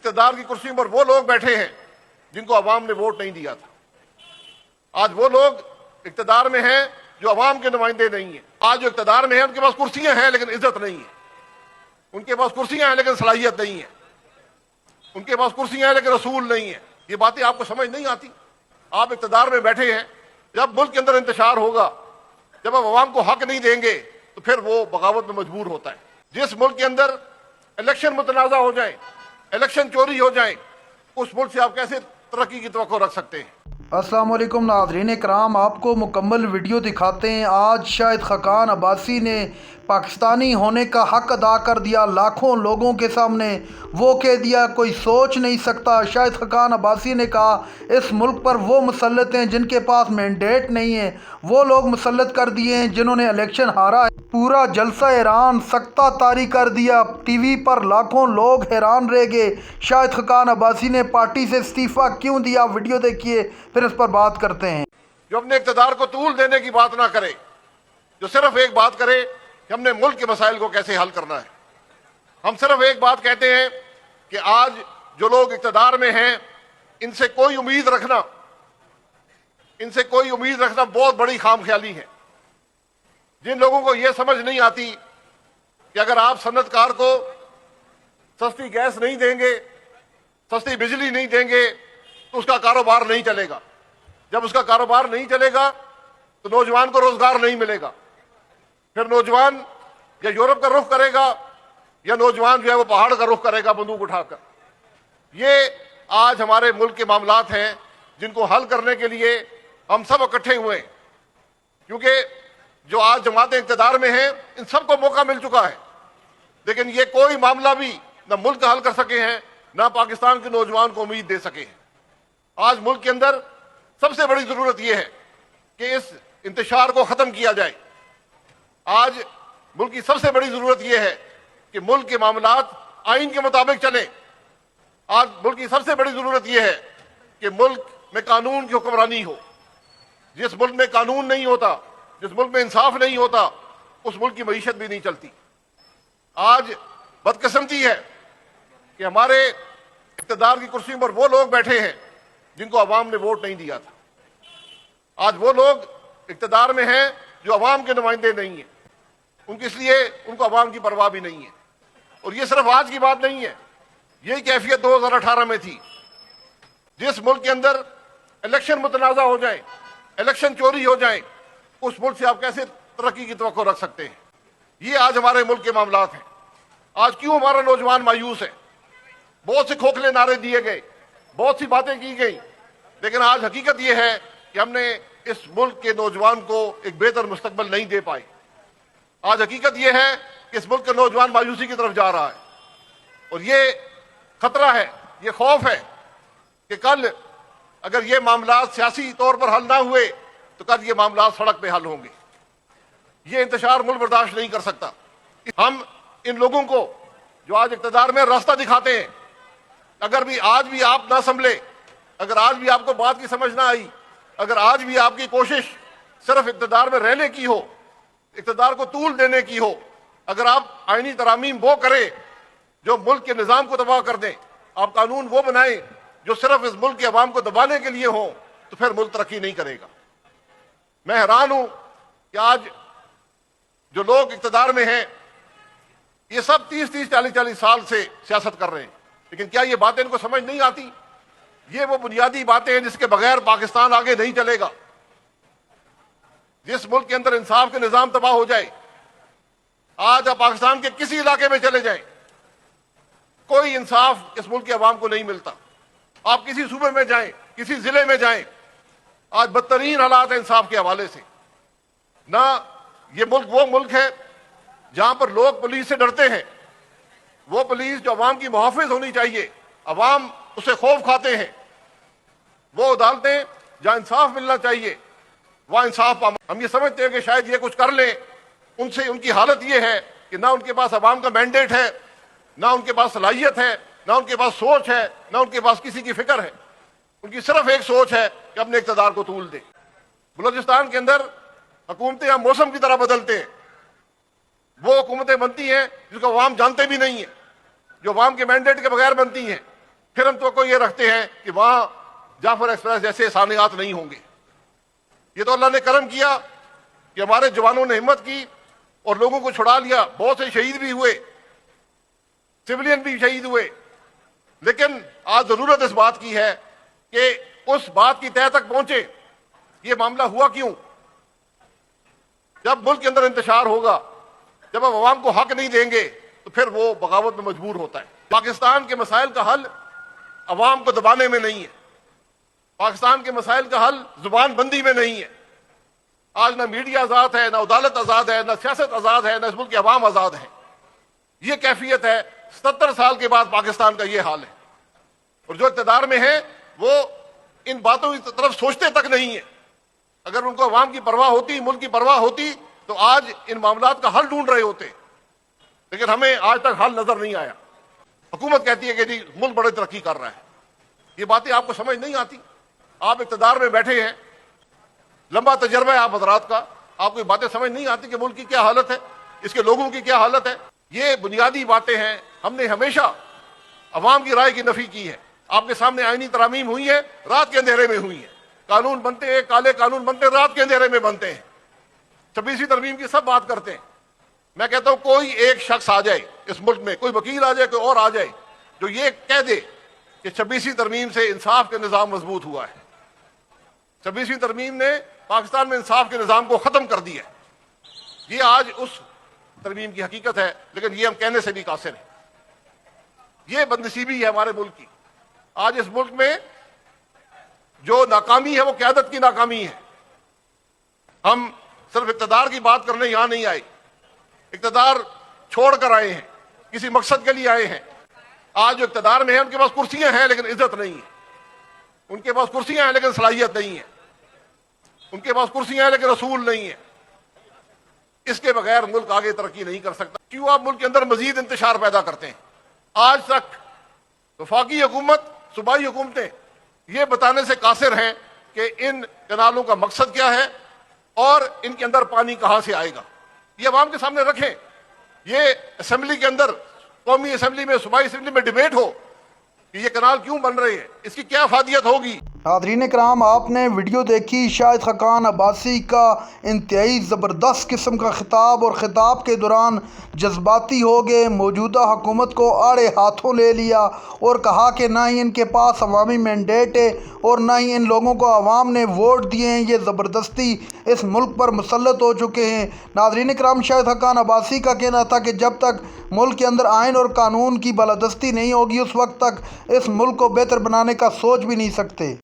اقتدار کی کرسی پر وہ لوگ بیٹھے ہیں جن کو عوام نے ووٹ نہیں دیا تھا۔ آج وہ لوگ اقتدار میں ہیں جو عوام کے نمائندے نہیں ہیں۔ آج جو اقتدار میں ہیں ان کے پاس کرسیاں ہیں لیکن عزت نہیں ہے، ان کے پاس کرسیاں ہیں لیکن صلاحیت نہیں ہے، ان کے پاس کرسیاں ہیں لیکن رسول نہیں ہے۔ یہ باتیں آپ کو سمجھ نہیں آتی۔ آپ اقتدار میں بیٹھے ہیں، جب ملک کے اندر انتشار ہوگا، جب آپ عوام کو حق نہیں دیں گے تو پھر وہ بغاوت میں مجبور ہوتا ہے۔ جس ملک کے اندر الیکشن متنازع ہو جائیں، الیکشن چوری ہو جائیں، اس ملک سے آپ کیسے ترقی کی توقع رکھ سکتے ہیں؟ السلام علیکم ناظرین کرام، آپ کو مکمل ویڈیو دکھاتے ہیں۔ آج شاہد خاقان عباسی نے پاکستانی ہونے کا حق ادا کر دیا لاکھوں لوگوں کے سامنے۔ وہ کہہ دیا کوئی سوچ نہیں سکتا۔ شاہد خاقان عباسی نے کہا اس ملک پر وہ مسلط ہیں جن کے پاس مینڈیٹ نہیں ہے، وہ لوگ مسلط کر دیے ہیں جنہوں نے الیکشن ہارا ہے۔ پورا جلسہ ایران سکتہ طاری کر دیا، ٹی وی پر لاکھوں لوگ حیران رہ گئے۔ شاہد خاقان عباسی نے پارٹی سے استعفیٰ کیوں دیا؟ ویڈیو دیکھیے پھر اس پر بات کرتے ہیں۔ جو اپنے اقتدار کو طول دینے کی بات نہ کرے، جو صرف ایک بات کرے کہ ہم نے ملک کے مسائل کو کیسے حل کرنا ہے۔ ہم صرف ایک بات کہتے ہیں کہ آج جو لوگ اقتدار میں ہیں ان سے کوئی امید رکھنا بہت بڑی خام خیالی ہے۔ جن لوگوں کو یہ سمجھ نہیں آتی کہ اگر آپ صنعت کار کو سستی گیس نہیں دیں گے، سستی بجلی نہیں دیں گے تو اس کا کاروبار نہیں چلے گا۔ جب اس کا کاروبار نہیں چلے گا تو نوجوان کو روزگار نہیں ملے گا۔ پھر نوجوان یا یورپ کا رخ کرے گا یا نوجوان جو ہے وہ پہاڑ کا رخ کرے گا بندوق اٹھا کر۔ یہ آج ہمارے ملک کے معاملات ہیں جن کو حل کرنے کے لیے ہم سب اکٹھے ہوئے ہیں، کیونکہ جو آج جماعتیں اقتدار میں ہیں ان سب کو موقع مل چکا ہے، لیکن یہ کوئی معاملہ بھی نہ ملک حل کر سکے ہیں، نہ پاکستان کے نوجوان کو امید دے سکے ہیں۔ آج ملک کے اندر سب سے بڑی ضرورت یہ ہے کہ اس انتشار کو ختم کیا جائے۔ آج ملک کی سب سے بڑی ضرورت یہ ہے کہ ملک کے معاملات آئین کے مطابق چلیں۔ آج ملک کی سب سے بڑی ضرورت یہ ہے کہ ملک میں قانون کی حکمرانی ہو۔ جس ملک میں قانون نہیں ہوتا، جس ملک میں انصاف نہیں ہوتا، اس ملک کی معیشت بھی نہیں چلتی۔ آج بدقسمتی ہے کہ ہمارے اقتدار کی کرسی پر وہ لوگ بیٹھے ہیں جن کو عوام نے ووٹ نہیں دیا تھا۔ آج وہ لوگ اقتدار میں ہیں جو عوام کے نمائندے نہیں ہیں، اس لیے ان کو عوام کی پرواہ بھی نہیں ہے۔ اور یہ صرف آج کی بات نہیں ہے، یہی کیفیت 2018 میں تھی۔ جس ملک کے اندر الیکشن متنازع ہو جائیں، الیکشن چوری ہو جائیں، اس ملک سے آپ کیسے ترقی کی توقع رکھ سکتے ہیں؟ یہ آج ہمارے ملک کے معاملات ہیں۔ آج کیوں ہمارا نوجوان مایوس ہے؟ بہت سے کھوکھلے نعرے دیے گئے، بہت سی باتیں کی گئی، لیکن آج حقیقت یہ ہے کہ ہم نے اس ملک کے نوجوان کو ایک بہتر مستقبل نہیں دے پائے۔ آج حقیقت یہ ہے کہ اس ملک کا نوجوان مایوسی کی طرف جا رہا ہے، اور یہ خطرہ ہے، یہ خوف ہے کہ کل اگر یہ معاملات سیاسی طور پر حل نہ ہوئے تو کل یہ معاملات سڑک پہ حل ہوں گے۔ یہ انتشار ملک برداشت نہیں کر سکتا۔ ہم ان لوگوں کو جو آج اقتدار میں راستہ دکھاتے ہیں، اگر آج بھی آپ نہ سنبھلے، اگر آج بھی آپ کو بات کی سمجھ نہ آئی، اگر آج بھی آپ کی کوشش صرف اقتدار میں رہنے کی ہو، اقتدار کو طول دینے کی ہو، اگر آپ آئینی ترامیم وہ کریں جو ملک کے نظام کو تباہ کر دیں، آپ قانون وہ بنائیں جو صرف اس ملک کے عوام کو دبانے کے لیے ہوں، تو پھر ملک ترقی نہیں کرے گا۔ میں حیران ہوں کہ آج جو لوگ اقتدار میں ہیں یہ سب 30-40 سال سے سیاست کر رہے ہیں، لیکن کیا یہ باتیں ان کو سمجھ نہیں آتی؟ یہ وہ بنیادی باتیں ہیں جس کے بغیر پاکستان آگے نہیں چلے گا۔ جس ملک کے اندر انصاف کے نظام تباہ ہو جائے، آج آپ پاکستان کے کسی علاقے میں چلے جائیں، کوئی انصاف اس ملک کے عوام کو نہیں ملتا۔ آپ کسی صوبے میں جائیں، کسی ضلع میں جائیں، آج بدترین حالات ہیں انصاف کے حوالے سے۔ نہ یہ ملک وہ ملک ہے جہاں پر لوگ پولیس سے ڈرتے ہیں، وہ پولیس جو عوام کی محافظ ہونی چاہیے، عوام اسے خوف کھاتے ہیں۔ وہ عدالتیں جہاں انصاف ملنا چاہیے وہاں انصاف ہم یہ سمجھتے ہیں کہ شاید یہ کچھ کر لیں، ان کی حالت یہ ہے کہ نہ ان کے پاس عوام کا مینڈیٹ ہے، نہ ان کے پاس صلاحیت ہے، نہ ان کے پاس سوچ ہے، نہ ان کے پاس کسی کی فکر ہے۔ ان کی صرف ایک سوچ ہے کہ اپنے اقتدار کو طول دیں۔ بلوچستان کے اندر حکومتیں ہم موسم کی طرح بدلتے ہیں۔ وہ حکومتیں بنتی ہیں جس کو عوام جانتے بھی نہیں ہیں، جو عوام کے مینڈیٹ کے بغیر بنتی ہیں۔ پھر ہم توقع یہ رکھتے ہیں کہ وہاں جعفر ایکسپریس جیسے ثانیات نہیں ہوں گے. یہ تو اللہ نے کرم کیا کہ ہمارے جوانوں نے ہمت کی اور لوگوں کو چھڑا لیا. بہت سے شہید بھی ہوئے, سویلین بھی شہید ہوئے, لیکن آج ضرورت اس بات کی ہے کہ اس بات کی تہہ تک پہنچے. یہ معاملہ ہوا کیوں؟ جب ملک کے اندر انتشار ہوگا, جب ہم عوام کو حق نہیں دیں گے تو پھر وہ بغاوت میں مجبور ہوتا ہے. پاکستان کے مسائل کا حل عوام کو دبانے میں نہیں ہے. پاکستان کے مسائل کا حل زبان بندی میں نہیں ہے. آج نہ میڈیا آزاد ہے, نہ عدالت آزاد ہے, نہ سیاست آزاد ہے, نہ اس ملک کے عوام آزاد ہیں. یہ کیفیت ہے. 77 سال کے بعد پاکستان کا یہ حال ہے. اور جو اقتدار میں ہیں وہ ان باتوں کی طرف سوچتے تک نہیں ہیں. اگر ان کو عوام کی پرواہ ہوتی, ملک کی پرواہ ہوتی تو آج ان معاملات کا حل ڈھونڈ رہے ہوتے. لیکن ہمیں آج تک حل نظر نہیں آیا. حکومت کہتی ہے کہ جی ملک بڑی ترقی کر رہا ہے. یہ باتیں آپ کو سمجھ نہیں آتی. آپ اقتدار میں بیٹھے ہیں, لمبا تجربہ ہے آپ حضرات کا, آپ کو یہ باتیں سمجھ نہیں آتی کہ ملک کی کیا حالت ہے, اس کے لوگوں کی کیا حالت ہے. یہ بنیادی باتیں ہیں. ہم نے ہمیشہ عوام کی رائے کی نفی کی ہے. آپ کے سامنے آئینی ترامیم ہوئی ہیں, رات کے اندھیرے میں ہوئی ہیں. قانون بنتے ہیں, کالے قانون بنتے ہیں, رات کے اندھیرے میں بنتے ہیں. 26ویں ترمیم کی سب بات کرتے ہیں. میں کہتا ہوں کوئی ایک شخص آ جائے اس ملک میں, کوئی وکیل آ جائے, کوئی اور آ جائے جو یہ کہہ دے کہ 26ویں ترمیم سے انصاف کا نظام مضبوط ہوا ہے. 26ویں ترمیم نے پاکستان میں انصاف کے نظام کو ختم کر دیا ہے. یہ آج اس ترمیم کی حقیقت ہے, لیکن یہ ہم کہنے سے بھی قاصر ہیں. یہ بدنصیبی ہے ہمارے ملک کی. آج اس ملک میں جو ناکامی ہے وہ قیادت کی ناکامی ہے. ہم صرف اقتدار کی بات کرنے یہاں نہیں آئے. اقتدار چھوڑ کر آئے ہیں, کسی مقصد کے لیے آئے ہیں. آج جو اقتدار میں ہیں ان کے پاس کرسیاں ہیں لیکن عزت نہیں ہے. ان کے پاس کرسیاں ہیں لیکن صلاحیت نہیں ہے. ان کے پاس کرسیاں ہیں لیکن رسول نہیں ہے. اس کے بغیر ملک آگے ترقی نہیں کر سکتا. کیوں آپ ملک کے اندر مزید انتشار پیدا کرتے ہیں؟ آج تک وفاقی حکومت, صوبائی حکومتیں یہ بتانے سے قاصر ہیں کہ ان کنالوں کا مقصد کیا ہے اور ان کے اندر پانی کہاں سے آئے گا. یہ عوام کے سامنے رکھیں. یہ اسمبلی کے اندر, قومی اسمبلی میں, صوبائی اسمبلی میں ڈیبیٹ ہو کہ یہ کنال کیوں بن رہے ہیں, اس کی کیا افادیت ہوگی. ناظرین کرام, آپ نے ویڈیو دیکھی شاہد خاقان عباسی کا انتہائی زبردست قسم کا خطاب, اور خطاب کے دوران جذباتی ہو گئے, موجودہ حکومت کو آڑے ہاتھوں لے لیا اور کہا کہ نہ ہی ان کے پاس عوامی مینڈیٹ ہے اور نہ ہی ان لوگوں کو عوام نے ووٹ دیے ہیں. یہ زبردستی اس ملک پر مسلط ہو چکے ہیں. ناظرین کرام, شاہد خاقان عباسی کا کہنا تھا کہ جب تک ملک کے اندر آئین اور قانون کی بالادستی نہیں ہوگی اس وقت تک اس ملک کو بہتر بنانے کا سوچ بھی نہیں سکتے.